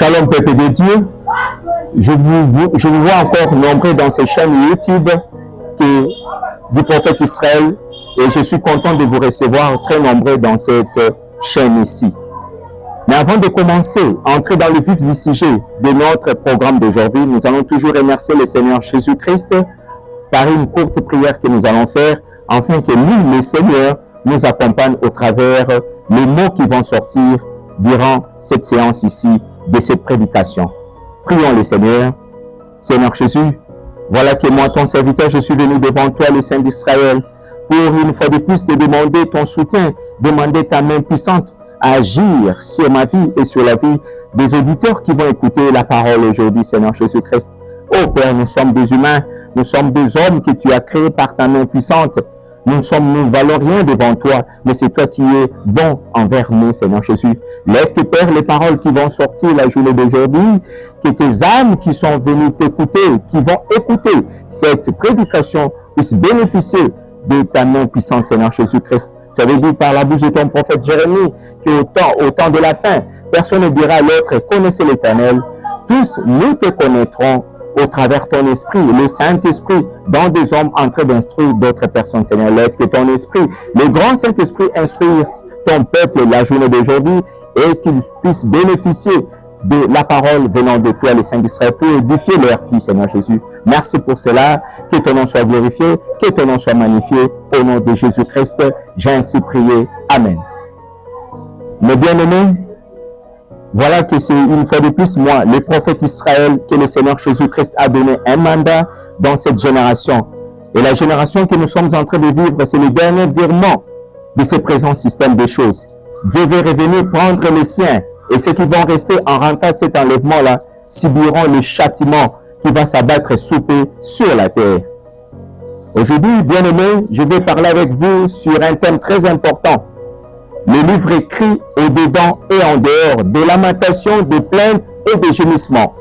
Shalom peuple de Dieu, je vous vois encore nombreux dans ces chaînes YouTube du prophète Israël et je suis content de vous recevoir très nombreux dans cette chaîne ici. Mais avant de commencer à entrer dans le vif du sujet de notre programme d'aujourd'hui, nous allons toujours remercier le Seigneur Jésus-Christ par une courte prière que nous allons faire afin que lui, le Seigneur, nous accompagne au travers les mots qui vont sortir durant cette séance ici de cette prédication. Prions le Seigneur. Seigneur Jésus, voilà que moi, ton serviteur, je suis venu devant toi, le Saint d'Israël, pour une fois de plus te demander ton soutien, demander ta main puissante à agir sur ma vie et sur la vie des auditeurs qui vont écouter la parole aujourd'hui, Seigneur Jésus-Christ. Oh Père, nous sommes des humains, nous sommes des hommes que tu as créés par ta main puissante. Nous ne valons rien devant toi, mais c'est toi qui es bon envers nous, Seigneur Jésus. Laisse que, Père, les paroles qui vont sortir la journée d'aujourd'hui, que tes âmes qui sont venues t'écouter, qui vont écouter cette prédication, puissent bénéficier de ta main puissante, Seigneur Jésus-Christ. Tu avais dit par la bouche de ton prophète Jérémie qu'au temps de la fin, personne ne dira à l'autre, connaissez l'Éternel. Tous nous te connaîtrons au travers ton esprit, le Saint-Esprit, dans des hommes en train d'instruire d'autres personnes. Seigneur, laisse que ton esprit, le grand Saint-Esprit, instruise ton peuple la journée d'aujourd'hui et qu'il puisse bénéficier de la parole venant de toi, le Saint d'Israël, pour édifier leur fils, Seigneur Jésus. Merci pour cela. Que ton nom soit glorifié, que ton nom soit magnifié. Au nom de Jésus-Christ, j'ai ainsi prié. Amen. Mes bien-aimés, voilà que c'est une fois de plus, moi, le prophète Israël, que le Seigneur Jésus-Christ a donné un mandat dans cette génération. Et la génération que nous sommes en train de vivre, c'est le dernier virement de ce présent système de choses. Dieu veut revenir prendre les siens. Et ceux qui vont rester en rentrant cet enlèvement-là subiront le châtiment qui va s'abattre sous peu sur la terre. Aujourd'hui, bien-aimés, je vais parler avec vous sur un thème très important. Le livre écrit au-dedans et en dehors, de lamentations, de plaintes et de gémissements.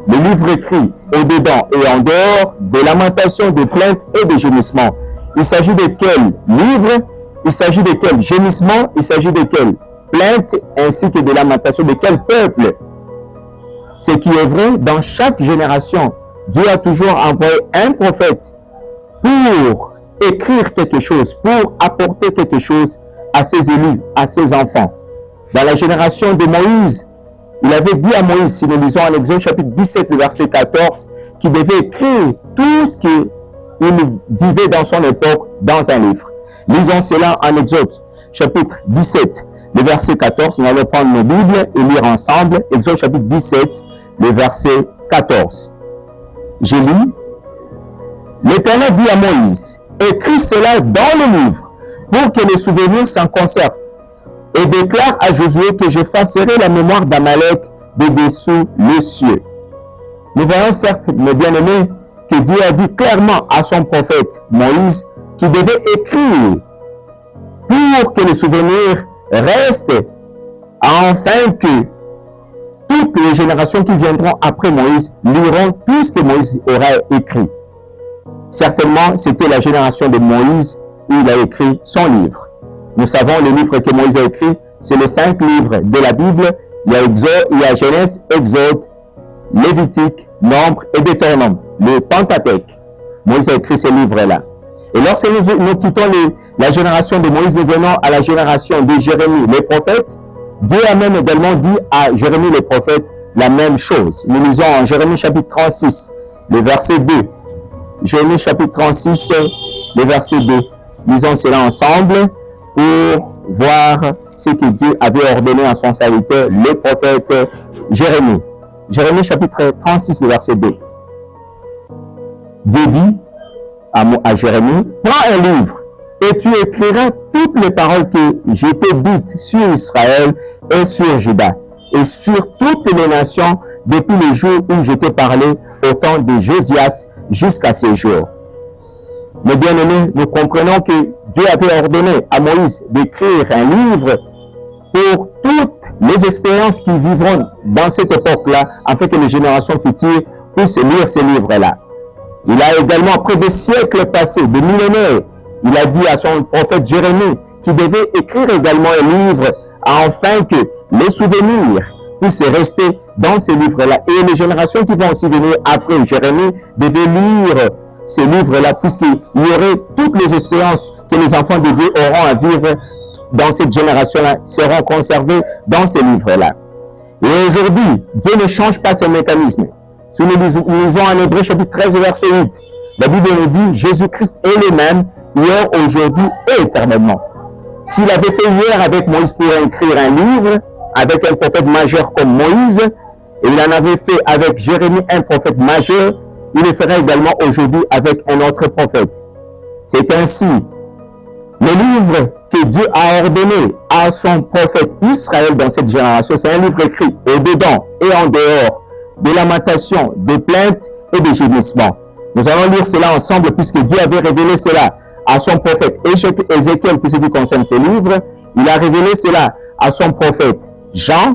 Le livre écrit au-dedans et en dehors, de lamentations, de plaintes et de gémissements. Il s'agit de quel livre? Il s'agit de quel gémissement? Il s'agit de quelle plainte ainsi que de lamentations? De quel peuple? Ce qui est vrai, dans chaque génération, Dieu a toujours envoyé un prophète pour écrire quelque chose, pour apporter quelque chose à ses élus, à ses enfants. Dans la génération de Moïse, il avait dit à Moïse, si nous lisons en Exode chapitre 17, le verset 14, qu'il devait écrire tout ce qu'il vivait dans son époque dans un livre. Lisons cela en Exode chapitre 17, le verset 14. Nous allons prendre nos Bibles et lire ensemble. Exode chapitre 17, le verset 14. Je lis. L'Éternel dit à Moïse, écris cela dans le livre, pour que les souvenirs s'en conservent, et déclare à Josué que j'effacerai la mémoire d'Amalek de dessous les cieux. Nous voyons certes, mes bien-aimés, que Dieu a dit clairement à son prophète Moïse qu'il devait écrire pour que les souvenirs restent, afin que toutes les générations qui viendront après Moïse liront tout ce que Moïse aura écrit. Certainement, c'était la génération de Moïse où il a écrit son livre. Nous savons le livre que Moïse a écrit, c'est les 5 livres de la Bible. Il y a Genèse, Exode, Lévitique, Nombre et Deutéronome, le Pentateuque. Moïse a écrit ces livres-là. Et lorsque nous quittons la génération de Moïse, nous venons à la génération de Jérémie, le prophète. Dieu a même également dit à Jérémie le prophète la même chose. Nous lisons en Jérémie chapitre 36, le verset 2. Jérémie chapitre 36, le verset 2. Lisons cela ensemble pour voir ce que Dieu avait ordonné à son serviteur, le prophète Jérémie. Jérémie chapitre 36, le verset 2. Dieu dit à Jérémie, prends un livre et tu écriras toutes les paroles que je t'ai dites sur Israël et sur Juda et sur toutes les nations depuis le jour où je t'ai parlé au temps de Josias jusqu'à ces jours. Mais bien aimés, nous comprenons que Dieu avait ordonné à Moïse d'écrire un livre pour toutes les expériences qui vivront dans cette époque-là, afin que les générations futures puissent lire ces livres-là. Il a également, après des siècles passés, des millénaires, il a dit à son prophète Jérémie qu'il devait écrire également un livre afin que les souvenirs puissent rester dans ces livres-là. Et les générations qui vont aussi venir après Jérémie devaient lire ces livres-là, puisqu'il y aurait toutes les expériences que les enfants de Dieu auront à vivre dans cette génération-là, seront conservées dans ces livres-là. Et aujourd'hui, Dieu ne change pas ses mécanismes. Si nous lisons en Hébreux chapitre 13, verset 8, la Bible nous dit, Jésus-Christ est le même, hier, aujourd'hui et éternellement. S'il avait fait hier avec Moïse pour écrire un livre, avec un prophète majeur comme Moïse, et il en avait fait avec Jérémie, un prophète majeur, il le fera également aujourd'hui avec un autre prophète. C'est ainsi. Le livre que Dieu a ordonné à son prophète Israël dans cette génération, c'est un livre écrit au-dedans et en dehors de lamentation, de plaintes et de gémissements. Nous allons lire cela ensemble puisque Dieu avait révélé cela à son prophète Ézéchiel pour ce qui concerne ce livre. Il a révélé cela à son prophète Jean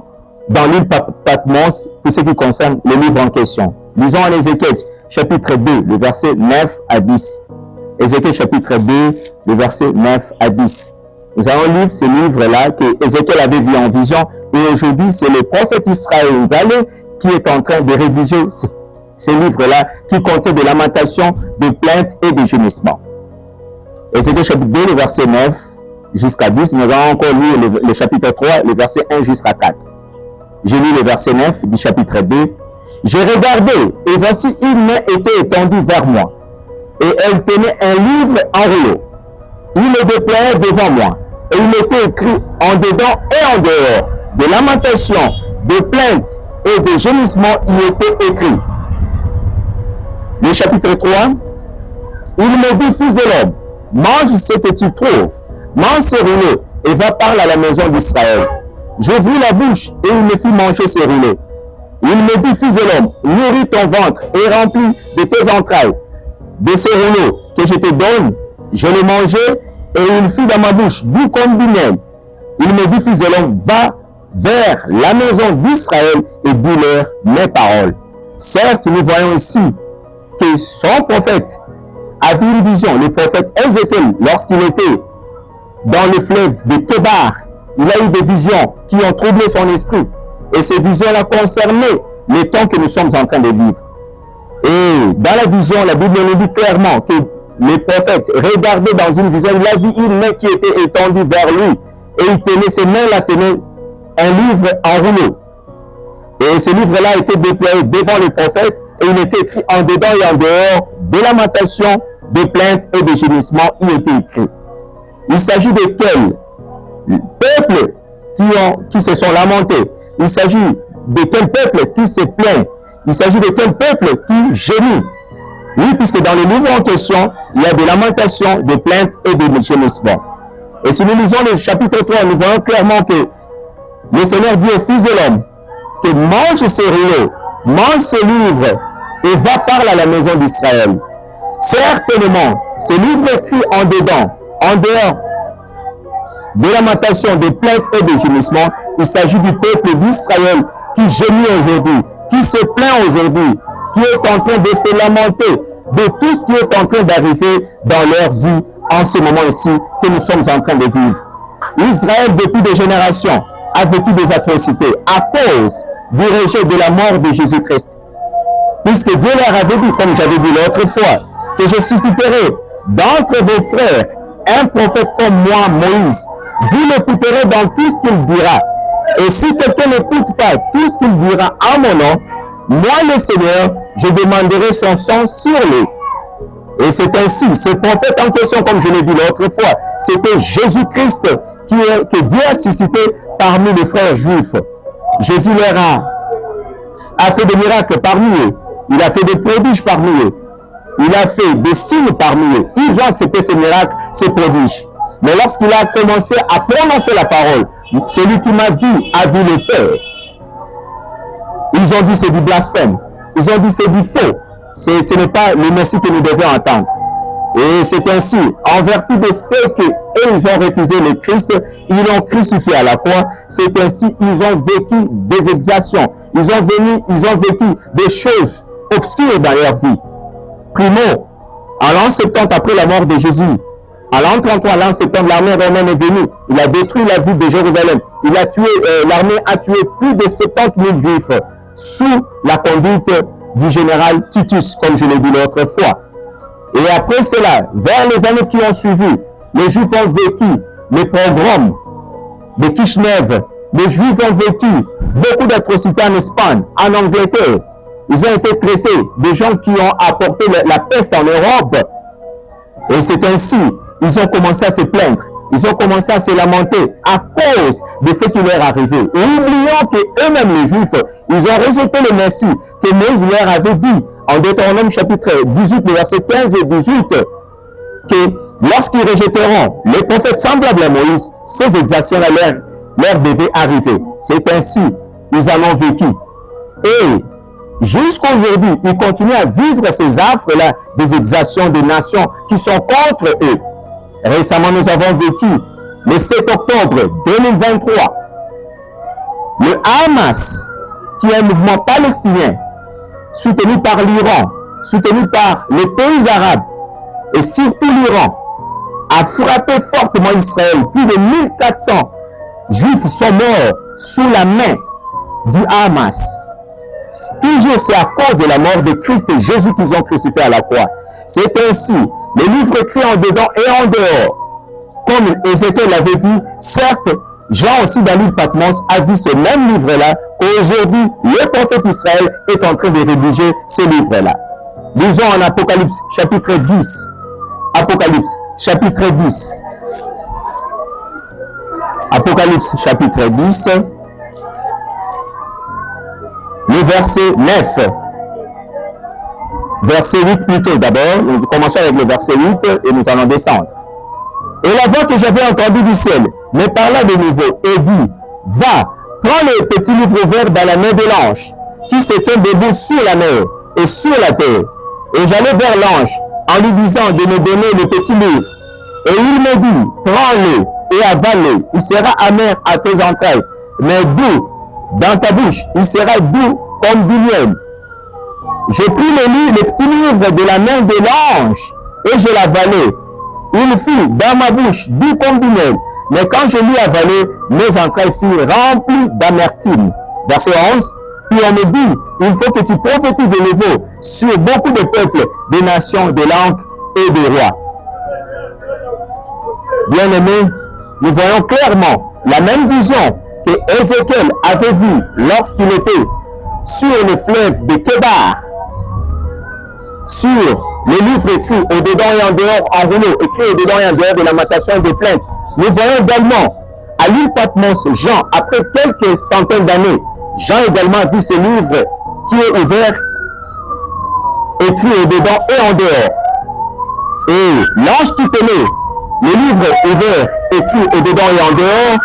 dans l'île Patmos pour ce qui concerne le livre en question. Lisons en Ézéchiel chapitre 2, le verset 9 à 10. Ézéchiel chapitre 2, le verset 9 à 10. Nous allons lire ce livre-là que Ézéchiel avait vu en vision et aujourd'hui c'est le prophète Israël qui est en train de rédiger ces livres-là qui contiennent des lamentations, de plaintes et de gémissements. Ézéchiel chapitre 2, le verset 9 jusqu'à 10. Nous allons encore lire le chapitre 3, le verset 1 jusqu'à 4. J'ai lu le verset 9 du chapitre 2. J'ai regardé et voici une main était étendue vers moi et elle tenait un livre enroulé. Il le déployait devant moi et il était écrit en dedans et en dehors de lamentations, de plaintes et de gémissements y était écrit. Le chapitre 3, il me dit, fils de l'homme, mange ce que tu trouves, mange ces roulés et va parler à la maison d'Israël. J'ouvris la bouche et il me fit manger ces roulés. Il me dit, fils de l'homme, nourris ton ventre et remplis de tes entrailles. De ces roulés que je te donne, je les mangeai et il fut dans ma bouche doux comme du miel. Il me dit, fils de l'homme, va vers la maison d'Israël et dis-leur mes paroles. Certes, nous voyons ici que son prophète a vu une vision. Le prophète Ézéchiel, lorsqu'il était dans le fleuve de Kébar, il a eu des visions qui ont troublé son esprit. Et ces visions-là concernaient le temps que nous sommes en train de vivre. Et dans la vision, la Bible nous dit clairement que le prophète regardait dans une vision, il a vu une main qui était étendue vers lui. Et il tenait, ses mains-là tenaient un livre enroulé. Et ce livre-là a été déployé devant le prophète et il était écrit en dedans et en dehors de lamentations, de plaintes et de gémissements. Il était écrit. Il s'agit de quels peuples qui se sont lamentés. Il s'agit de quel peuple qui se plaint. Il s'agit de quel peuple qui gémit. Oui, puisque dans le livre en question, il y a des lamentations, des plaintes et des gémissements. Et si nous lisons le chapitre 3, nous voyons clairement que le Seigneur dit au Fils de l'homme que mange ces rouleaux, mange ces livres et va parler à la maison d'Israël. Certainement, ces livres écrits en dedans, en dehors de lamentation, de plaintes et de gémissements, il s'agit du peuple d'Israël qui gémit aujourd'hui, qui se plaint aujourd'hui, qui est en train de se lamenter de tout ce qui est en train d'arriver dans leur vie en ce moment ici que nous sommes en train de vivre. Israël, depuis des générations, a vécu des atrocités à cause du rejet de la mort de Jésus-Christ. Puisque Dieu leur avait dit, comme j'avais dit l'autre fois, que je susciterai d'entre vos frères un prophète comme moi, Moïse. Vous l'écouterez dans tout ce qu'il dira. Et si quelqu'un n'écoute pas tout ce qu'il dira en mon nom, moi le Seigneur, je demanderai son sang sur lui. Et c'est ainsi, ce prophète en question, comme je l'ai dit l'autre fois, c'était Jésus-Christ que Dieu a suscité parmi les frères juifs. Jésus leur a fait des miracles parmi eux. Il a fait des prodiges parmi eux. Il a fait des signes parmi eux. Ils ont accepté ces miracles, ces prodiges. Mais lorsqu'il a commencé à prononcer la parole, celui qui m'a vu a vu le Père. Ils ont dit c'est du blasphème. Ils ont dit c'est du faux. Ce n'est pas le Messie que nous devons entendre. Et c'est ainsi, en vertu de ce qu'ils ont refusé le Christ, ils l'ont crucifié à la croix. C'est ainsi, ils ont vécu des exactions. Ils ont vécu des choses obscures dans leur vie. Primo, en l'an 70 après la mort de Jésus, En l'an 33, l'an septembre, l'armée romaine est venue. Il a détruit la ville de Jérusalem. Il a tué, l'armée a tué plus de 70 000 juifs sous la conduite du général Titus, comme je l'ai dit l'autre fois. Et après cela, vers les années qui ont suivi, les juifs ont vécu les pogroms de Kishinev. Les juifs ont vécu beaucoup d'atrocités en Espagne, en Angleterre. Ils ont été traités de gens qui ont apporté la peste en Europe. Et c'est ainsi, ils ont commencé à se plaindre. Ils ont commencé à se lamenter à cause de ce qui leur arrivait. Et oublions qu'eux-mêmes, les Juifs, ils ont rejeté le Messie que Moïse leur avait dit en Deutéronome chapitre 18, versets 15 et 18, que lorsqu'ils rejetteront les prophètes semblables à Moïse, ces exactions-là leur devaient arriver. C'est ainsi, ils en ont vécu. Et jusqu'à aujourd'hui, ils continuent à vivre ces affres-là des exactions des nations qui sont contre eux. Récemment, nous avons vécu le 7 octobre 2023. Le Hamas, qui est un mouvement palestinien, soutenu par l'Iran, soutenu par les pays arabes, et surtout l'Iran, a frappé fortement Israël. Plus de 1400 juifs sont morts sous la main du Hamas. Toujours c'est à cause de la mort de Christ et Jésus qu'ils ont crucifié à la croix. C'est ainsi, les livres écrits en dedans et en dehors, comme Ézéchiel l'avait vu, certes, Jean aussi dans l'île Patmos a vu ce même livre-là, qu'aujourd'hui, le prophète Israël est en train de rédiger ce livre-là. Lisons en Apocalypse, chapitre 10. Apocalypse, chapitre 10. Apocalypse, chapitre 10. Le verset 9. Verset 8 plutôt d'abord. Nous commençons avec le verset 8 et nous allons descendre. Et la voix que j'avais entendue du ciel me parla de nouveau et dit, va, prends le petit livre ouvert dans la main de l'ange qui se tient debout sur la mer et sur la terre. Et j'allai vers l'ange en lui disant de me donner le petit livre. Et il me dit, prends-le et avale-le. Il sera amer à tes entrailles, mais doux dans ta bouche. Il sera doux comme du miel. J'ai pris le petit livre de la main de l'ange et je l'avalai. Il fut dans ma bouche doux comme du miel. Mais quand je l'ai avalé, mes entrailles furent remplies d'amertume. Verset 11. Puis on me dit, il faut que tu prophétises de nouveau sur beaucoup de peuples, des nations, des langues et des rois. Bien-aimés, nous voyons clairement la même vision que Ézéchiel avait vue lorsqu'il était sur le fleuve de Kébar, sur les livres écrits au-dedans et en dehors en rouleau, écrits au-dedans et en dehors de la lamentation et des plaintes. Nous voyons également à l'île Patmos, Jean, après quelques centaines d'années, Jean également vu ce livre qui est ouvert, écrit au-dedans et en dehors. Et l'ange qui tenait le livre ouvert, écrit au-dedans et en dehors,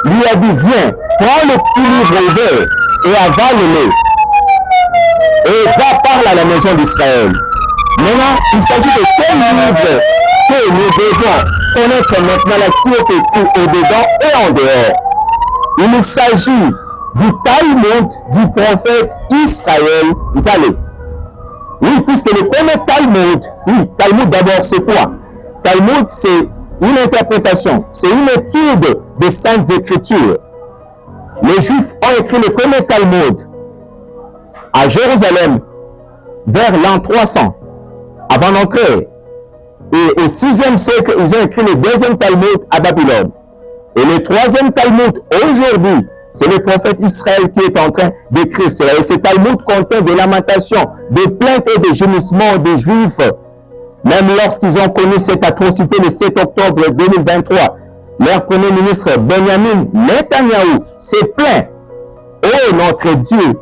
lui a dit, viens, prends le petit livre ouvert et avale-le. Et va parler à la maison d'Israël. Maintenant, il s'agit de quel livre que nous devons connaître maintenant là qui est écrit au-dedans et en dehors. Il s'agit du Talmud du prophète Israël Zalé. Oui, puisque le premier Talmud, oui, Talmud d'abord c'est quoi? Talmud c'est une interprétation, c'est une étude des Saintes Écritures. Les Juifs ont écrit le premier Talmud à Jérusalem vers l'an 300 avant d'entrer. Et au 6e siècle, ils ont écrit le deuxième Talmud à Babylone. Et le troisième Talmud aujourd'hui, c'est le prophète Israël qui est en train d'écrire cela. Et ce Talmud contient des lamentations, des plaintes et des gémissements des Juifs. Même lorsqu'ils ont connu cette atrocité le 7 octobre 2023, leur premier ministre Benjamin Netanyahu s'est plaint. Oh notre Dieu,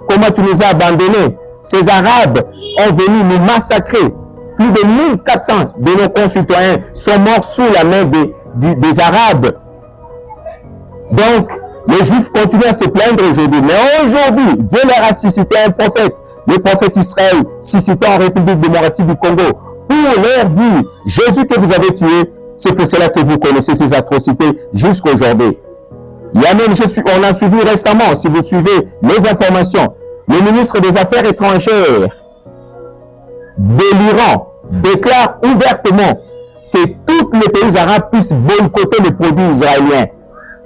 comment tu nous as abandonnés? Ces Arabes ont venu nous massacrer. Plus de 1400 de nos concitoyens sont morts sous la main des Arabes. Donc, les Juifs continuent à se plaindre aujourd'hui. Mais aujourd'hui, Dieu leur a suscité un prophète, le prophète Israël, suscité en République démocratique du Congo, pour leur dire, Jésus que vous avez tué, c'est pour cela que vous connaissez ces atrocités jusqu'à aujourd'hui. Il y a même, on a suivi récemment, si vous suivez les informations, le ministre des Affaires étrangères de l'Iran déclare ouvertement que que tous les pays arabes puissent boycotter les produits israéliens.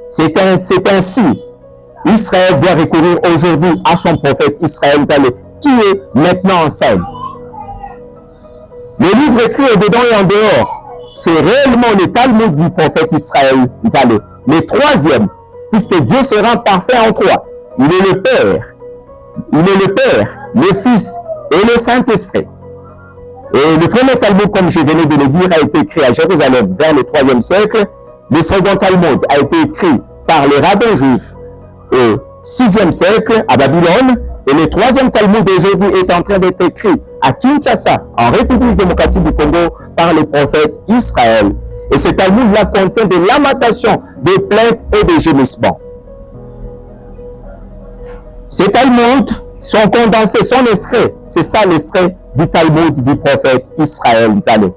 C'est ainsi. Israël doit recourir aujourd'hui à son prophète Israël Nzalé, qui est maintenant en scène. Le livre écrit au-dedans et en dehors, c'est réellement le Talmud du prophète Israël Nzalé. Le troisième, puisque Dieu se rend parfait en trois. Il est le Père. Il est le Père, le Fils et le Saint-Esprit. Et le premier Talmud, comme je venais de le dire, a été écrit à Jérusalem vers le 3e siècle. Le second Talmud a été écrit par les rabbins juifs au 6e siècle à Babylone. Et le 3e Talmud aujourd'hui est en train d'être écrit à Kinshasa, en République démocratique du Congo, par le prophète Israël. Et ce Talmud-là contient de lamentations, des plaintes et des gémissements. Ces Talmuds sont condensés, sont l'extrait. C'est ça l'extrait du Talmud du prophète Israël Nzalé.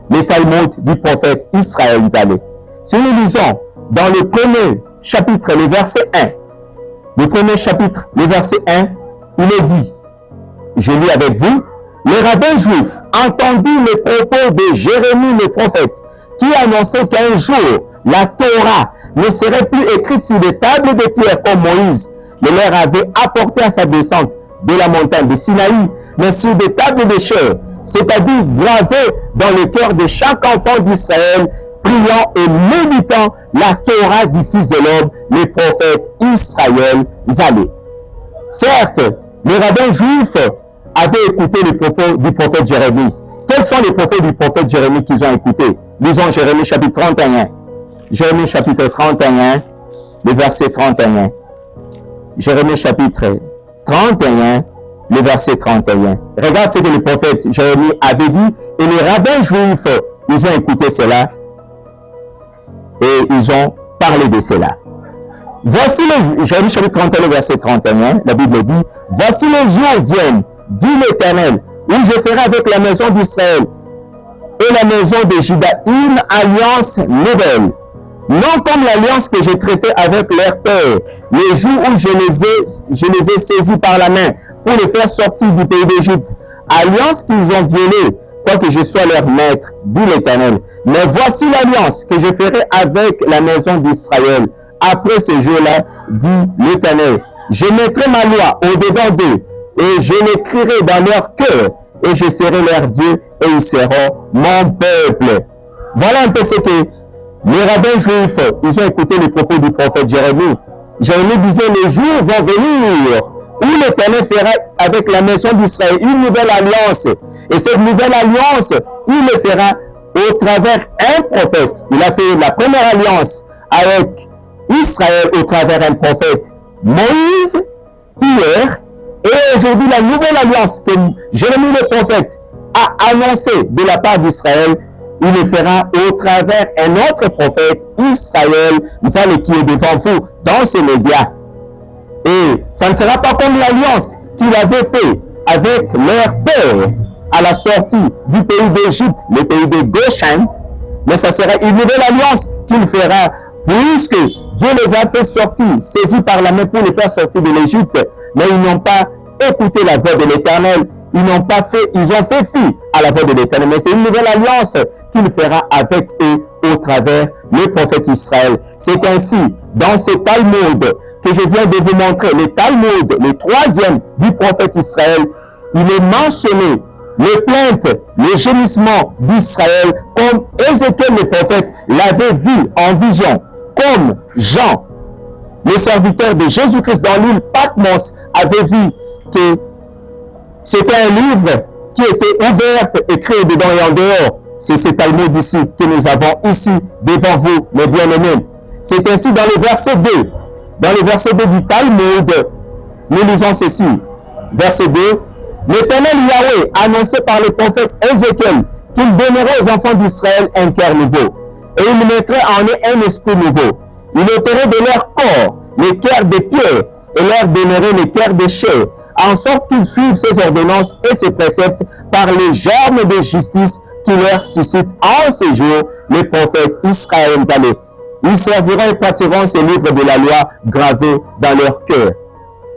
Les Talmuds du prophète Israël Nzalé. Si nous lisons dans le premier chapitre, le verset 1, le premier chapitre, le verset 1, il est dit, je lis avec vous, les rabbins juifs entendirent les propos de Jérémie le prophète, qui annonçait qu'un jour, la Torah ne serait plus écrite sur des tables de pierre comme Moïse le leur avait apporté à sa descente de la montagne de Sinaï, mais sur des tables de chair, c'est-à-dire gravées dans le cœur de chaque enfant d'Israël, priant et méditant la Torah du Fils de l'homme, le prophète Israël Nzalé. Certes, les rabbins juifs avaient écouté les propos du prophète Jérémie. Quels sont les propos du prophète Jérémie qu'ils ont écoutés? Lisons Jérémie chapitre 31. Jérémie chapitre 31, le verset 31. Jérémie chapitre 31, le verset 31. Regarde ce que le prophète Jérémie avait dit et les rabbins juifs, ils ont écouté cela et ils ont parlé de cela. Voici le Jérémie chapitre 31, le verset 31, la Bible dit, « Voici les jours viennent, dit l'Éternel, où je ferai avec la maison d'Israël et la maison de Juda une alliance nouvelle, non comme l'alliance que j'ai traitée avec leur père, les jours où je les ai saisis par la main pour les faire sortir du pays d'Égypte, alliance qu'ils ont violée, quoique je sois leur maître, dit l'Éternel. Mais voici l'alliance que je ferai avec la maison d'Israël. Après ces jours-là, dit l'Éternel, je mettrai ma loi au-dedans d'eux, et je l'écrirai dans leur cœur, et je serai leur Dieu, et ils seront mon peuple. Voilà un peu ce que les rabbins juifs, ils ont écouté les propos du prophète Jérémie. Jérémie disait, les jours vont venir où l'Éternel fera avec la maison d'Israël une nouvelle alliance. Et cette nouvelle alliance, il le fera au travers un prophète. Il a fait la première alliance avec Israël au travers un prophète, Moïse, hier, et aujourd'hui la nouvelle alliance que Jérémie le prophète a annoncée de la part d'Israël, il le fera au travers un autre prophète, Israël, Nzalé, qui est devant vous dans ces médias. Et ça ne sera pas comme l'alliance qu'il avait fait avec leur père à la sortie du pays d'Égypte, le pays de Goshen, mais ça sera une nouvelle alliance qu'il fera puisque Dieu les a fait sortir, saisis par la main pour les faire sortir de l'Égypte, mais ils n'ont pas écouté la voix de l'Éternel. Ils ont fait fi à la voix de l'Éternel. Mais c'est une nouvelle alliance qu'il fera avec eux au travers le prophète Israël. C'est ainsi, dans ce Talmud que je viens de vous montrer, le Talmud, le troisième du prophète Israël, il est mentionné les plaintes, les gémissements d'Israël, comme Ézéchiel le prophète l'avait vu en vision, comme Jean, le serviteur de Jésus-Christ dans l'île Patmos, avait vu que c'était un livre qui était ouvert, écrit dedans et en dehors. C'est ce Talmud ici que nous avons ici devant vous, mes bien-aimés. C'est ainsi dans le verset 2. Dans le verset 2 du Talmud, nous lisons ceci. Verset 2. L'Éternel Yahweh annonçait par le prophète Ézéchiel qu'il donnerait aux enfants d'Israël un cœur nouveau. Et il mettrait en eux un esprit nouveau. Il ôterait de leur corps les cœurs de pierre et leur donnerait les cœurs de chair, en sorte qu'ils suivent ses ordonnances et ses préceptes par les germes de justice qui leur suscitent en ces jours les prophètes Israël Nzalé. Ils serviront et pratiqueront ces livres de la loi gravés dans leur cœur.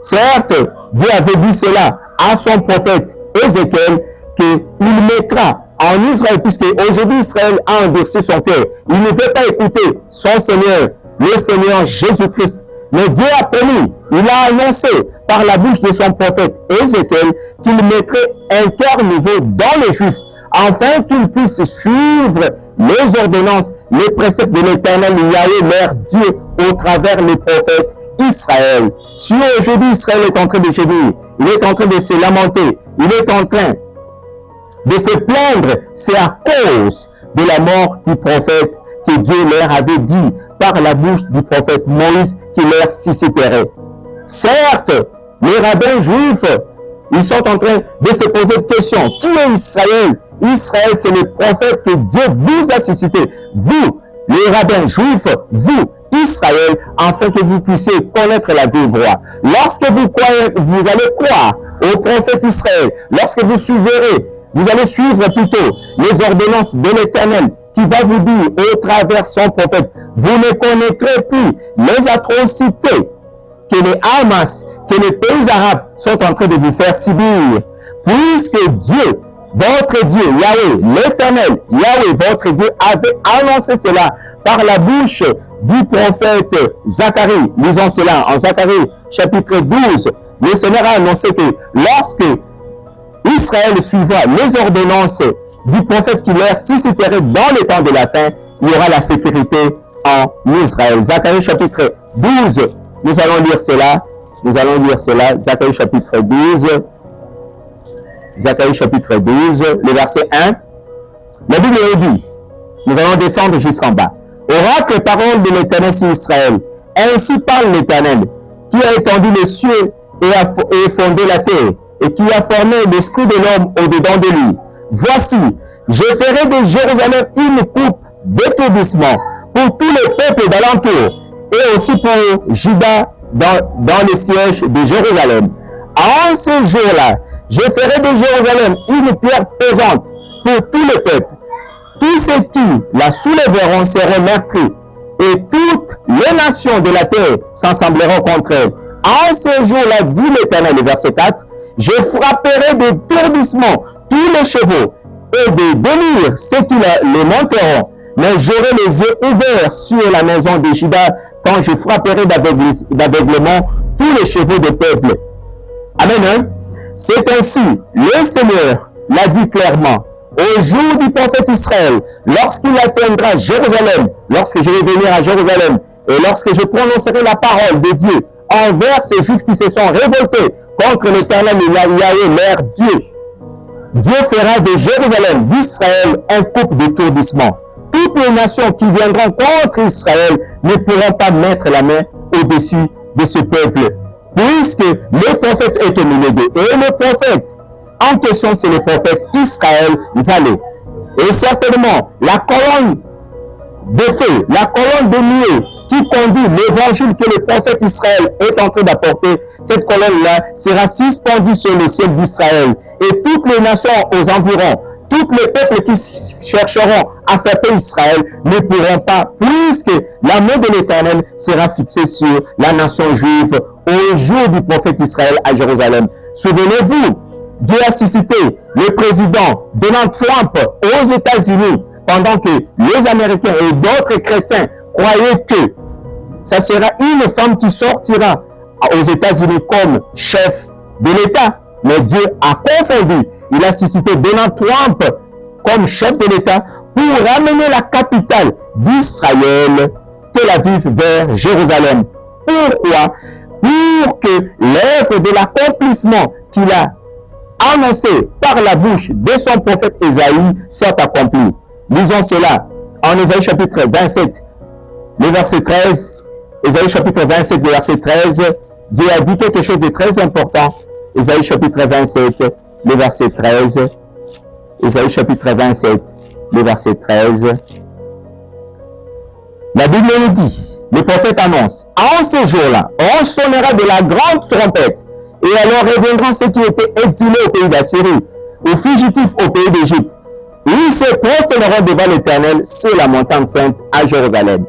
Certes, Dieu avait dit cela à son prophète Ézéchiel, qu'il mettra en Israël, puisque aujourd'hui Israël a endurci son cœur. Il ne veut pas écouter son Seigneur, le Seigneur Jésus-Christ. Mais Dieu a promis, il a annoncé par la bouche de son prophète Ézéchiel qu'il mettrait un cœur nouveau dans les Juifs, afin qu'ils puissent suivre les ordonnances, les préceptes de l'Éternel Yahweh, leur Dieu, au travers les prophètes Israël. Si aujourd'hui Israël est en train de gémir, il est en train de se lamenter, il est en train de se plaindre, c'est à cause de la mort du prophète que Dieu leur avait dit par la bouche du prophète Moïse qui leur susciterait. Certes, les rabbins juifs, ils sont en train de se poser une question. Qui est Israël? Israël, c'est le prophète que Dieu vous a suscité. Vous, les rabbins juifs, vous, Israël, afin que vous puissiez connaître la vive voie. Lorsque vous allez croire au prophète Israël, lorsque vous suivrez, vous allez suivre plutôt les ordonnances de l'Éternel qui va vous dire au travers son prophète, vous ne connaîtrez plus les atrocités que les Hamas, que les pays arabes sont en train de vous faire subir. Puisque Dieu, votre Dieu, Yahweh, l'Éternel, Yahweh, votre Dieu, avait annoncé cela par la bouche du prophète Zacharie. Lisons cela en Zacharie, chapitre 12. Le Seigneur a annoncé que lorsque Israël suivra les ordonnances du prophète qui leur susciterait dans le temps de la fin, il y aura la sécurité en Israël. Zacharie chapitre 12, nous allons lire cela. Nous allons lire cela. Zacharie chapitre 12. Zacharie chapitre 12, le verset 1. La Bible dit, nous allons descendre jusqu'en bas. Oracle, parole de l'Éternel sur Israël. Ainsi parle l'Éternel, qui a étendu les cieux et fondé la terre, et qui a formé l'esprit de l'homme au-dedans de lui. Voici, je ferai de Jérusalem une coupe d'étourdissement pour tous les peuples d'alentour, et aussi pour Juda dans les sièges de Jérusalem. En ce jour-là, je ferai de Jérusalem une pierre pesante pour tous les peuples. Tous ceux qui la soulèveront seront meurtris, et toutes les nations de la terre s'assembleront contre elle. En ce jour-là, dit l'Éternel, le verset 4, je frapperai d'étourdissement tous les chevaux et de délire ceux qui les monteront. Mais j'aurai les yeux ouverts sur la maison de Juda quand je frapperai d'aveuglement tous les chevaux des peuples. Amen. C'est ainsi, le Seigneur l'a dit clairement. Au jour du prophète Israël, lorsqu'il atteindra Jérusalem, lorsque je vais venir à Jérusalem, et lorsque je prononcerai la parole de Dieu envers ces Juifs qui se sont révoltés contre l'Éternel et Yahweh, leur Dieu, Dieu fera de Jérusalem, d'Israël, un coupe d'étourdissement. Toutes les nations qui viendront contre Israël ne pourront pas mettre la main au-dessus de ce peuple, puisque le prophète est au milieu d'eux. Et le prophète en question, c'est le prophète Israël Zalé. Et certainement, la colonne de feu, la colonne de nuée qui conduit l'évangile que le prophète Israël est en train d'apporter, cette colonne-là sera suspendue sur le ciel d'Israël. Et toutes les nations aux environs, tous les peuples qui chercheront à frapper Israël ne pourront pas, puisque la main de l'Éternel sera fixée sur la nation juive au jour du prophète Israël à Jérusalem. Souvenez-vous, Dieu a suscité le président Donald Trump aux États-Unis pendant que les Américains et d'autres chrétiens croyaient que ça sera une femme qui sortira aux États-Unis comme chef de l'État. Mais Dieu a confondu. Il a suscité Donald Trump comme chef de l'État pour ramener la capitale d'Israël, Tel Aviv, vers Jérusalem. Pourquoi? Pour que l'œuvre de l'accomplissement qu'il a annoncé par la bouche de son prophète Ésaïe soit accomplie. Lisons cela en Ésaïe chapitre 27, le verset 13. Ésaïe chapitre 27, le verset 13. Dieu a dit quelque chose de très important. Ésaïe chapitre 27, le verset 13. Ésaïe chapitre 27, le verset 13. La Bible nous dit, le prophète annonce, en ce jour-là, on sonnera de la grande trompette, et alors reviendront ceux qui étaient exilés au pays d'Assyrie, ou fugitifs au pays d'Égypte. Ils se prosterneront devant l'Éternel sur la montagne sainte à Jérusalem.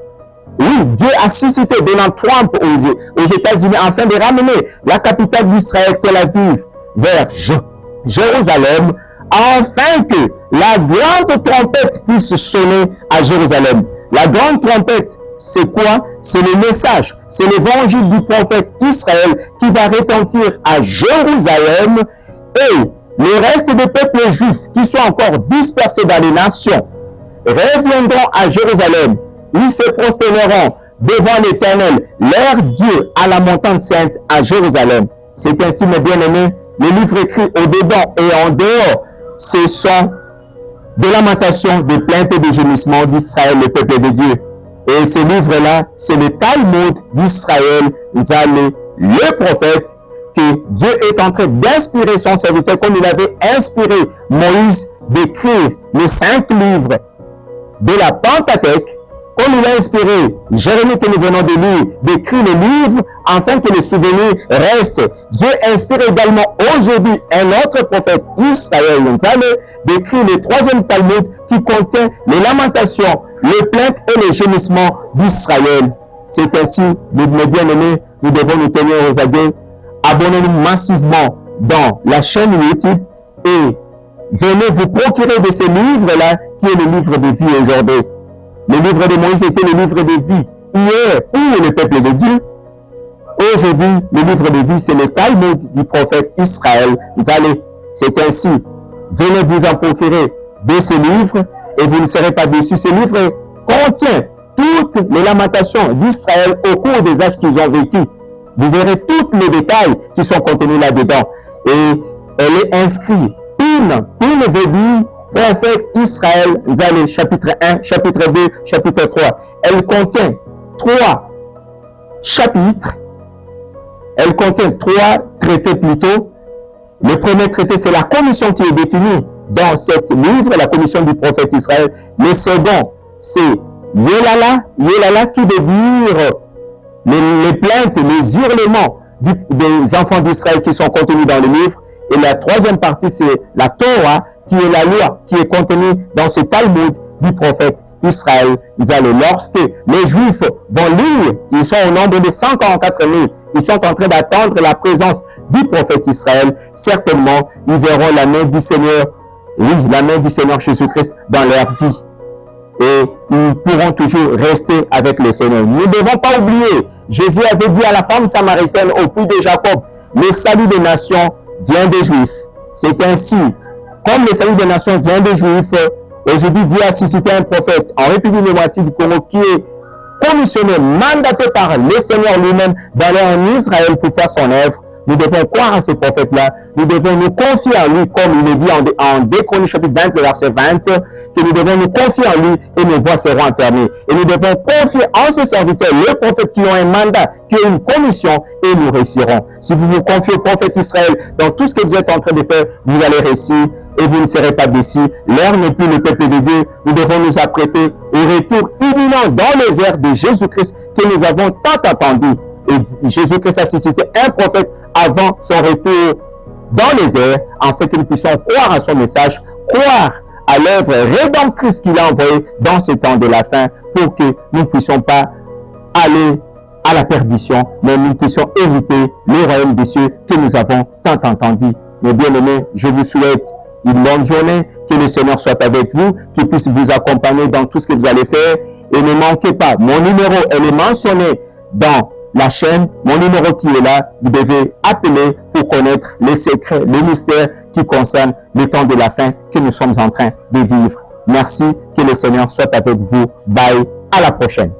Oui, Dieu a suscité Donald Trump aux États-Unis afin de ramener la capitale d'Israël, Tel Aviv, vers Jérusalem, afin que la grande trompette puisse sonner à Jérusalem. La grande trompette, c'est quoi? C'est le message, c'est l'évangile du prophète Israël qui va retentir à Jérusalem, et le reste des peuples juifs qui sont encore dispersés dans les nations reviendront à Jérusalem. Ils se prosterneront devant l'Éternel, leur Dieu, à la montagne sainte à Jérusalem. C'est ainsi, mes bien-aimés, les livres écrits au-dedans et en dehors, ce sont des lamentations, des plaintes et des gémissements d'Israël, le peuple de Dieu. Et ce livre-là, c'est le Talmud d'Israël, le prophète, que Dieu est en train d'inspirer son serviteur, comme il avait inspiré Moïse d'écrire les 5 livres de la Pentateuque, comme il a inspiré Jérémie que nous venons de lire, d'écrire les livres afin que les souvenirs restent. Dieu inspire également aujourd'hui un autre prophète, Israël, d'écrire le 3e Talmud qui contient les lamentations, les plaintes et les gémissements d'Israël. C'est ainsi, mes bien-aimés, nous devons nous tenir aux aguets. Abonnez-nous massivement dans la chaîne YouTube et venez vous procurer de ces livres-là qui est le livre de vie aujourd'hui. Le livre de Moïse était le livre de vie hier pour le peuple de Dieu. Aujourd'hui, le livre de vie, c'est le Talmud du prophète Israël. C'est ainsi. Venez vous en procurer de ces livres et vous ne serez pas déçus. Ce livre contient toutes les lamentations d'Israël au cours des âges qu'ils ont vécu. Vous verrez tous les détails qui sont contenus là-dedans. Et elle est inscrite. Une veut dire prophète Israël, chapitre 1, chapitre 2, chapitre 3. Elle contient 3 chapitres. Elle contient 3 traités plutôt. Le premier traité, c'est la commission qui est définie dans cet livre, la commission du prophète Israël. Le second, c'est Yelala qui veut dire les plaintes, les hurlements des enfants d'Israël qui sont contenus dans le livre. Et la 3e partie, c'est la Torah, qui est la loi, qui est contenue dans ce Talmud du prophète Israël. Lorsque les Juifs vont lire, ils sont au nombre de 144 000, ils sont en train d'attendre la présence du prophète Israël. Certainement, ils verront la main du Seigneur, oui, la main du Seigneur Jésus-Christ dans leur vie. Et ils pourront toujours rester avec le Seigneur. Nous ne devons pas oublier, Jésus avait dit à la femme samaritaine au puits de Jacob, le salut des nations vient des Juifs. C'est ainsi, comme le salut des nations vient des Juifs, aujourd'hui Dieu a suscité un prophète en République démocratique du Congo qui est commissionné, mandaté par le Seigneur lui-même d'aller en Israël pour faire son œuvre. Nous devons croire en ce prophète-là. Nous devons nous confier en lui, comme il est dit en 2 Chroniques chapitre 20, le verset 20, que nous devons nous confier en lui et nos voix seront enfermées. Et nous devons confier en ses serviteurs, les prophètes qui ont un mandat, qui ont une commission, et nous réussirons. Si vous vous confiez au prophète Israël dans tout ce que vous êtes en train de faire, vous allez réussir et vous ne serez pas déçus. L'heure n'est plus le peuple de Dieu. Nous devons nous apprêter au retour imminent dans les airs de Jésus-Christ que nous avons tant attendu. Et Jésus-Christ a suscité un prophète avant son retour dans les airs, afin que nous puissions croire à son message, croire à l'œuvre rédemptrice qu'il a envoyée dans ce temps de la fin, pour que nous ne puissions pas aller à la perdition, mais nous puissions hériter le royaume des cieux que nous avons tant entendu. Mes bien-aimés, je vous souhaite une bonne journée, que le Seigneur soit avec vous, qu'il puisse vous accompagner dans tout ce que vous allez faire, et ne manquez pas, mon numéro, elle est mentionnée dans la chaîne, mon numéro qui est là, vous devez appeler pour connaître les secrets, les mystères qui concernent le temps de la fin que nous sommes en train de vivre. Merci, que le Seigneur soit avec vous. Bye, à la prochaine.